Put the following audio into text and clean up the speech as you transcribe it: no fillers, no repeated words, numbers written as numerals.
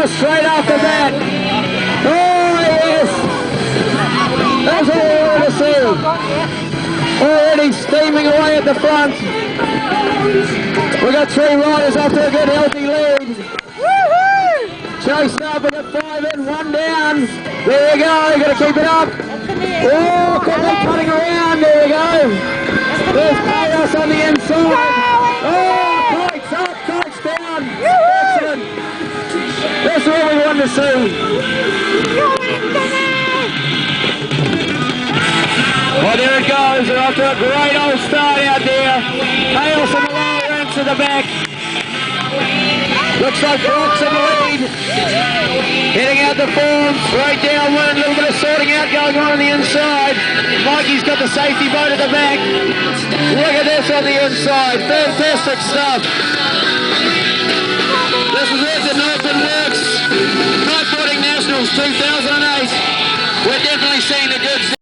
Taylor straight after that. Oh, yes. That's what we want to see. Already steaming away at the front. We've got 3 riders off to a good healthy lead. Chased up at 5 in, 1 down. There we go, got to keep it up. Oh, quickly cutting around, there we go. There's Chaos on the inside. Oh, Pikes up, Pikes down. Excellent. That's what we want to see. Oh, there it goes. They're off to a great old start out there. Chaos in the lower ranks at the back. Looks like Brock's in the lead. Heading out the form, straight downwind, a little bit of sorting out going on the inside. Mikey's got the safety boat at the back. Look at this on the inside. Fantastic stuff. This is it, the Northern Works Kiteboarding Nationals 2008. We're definitely seeing the good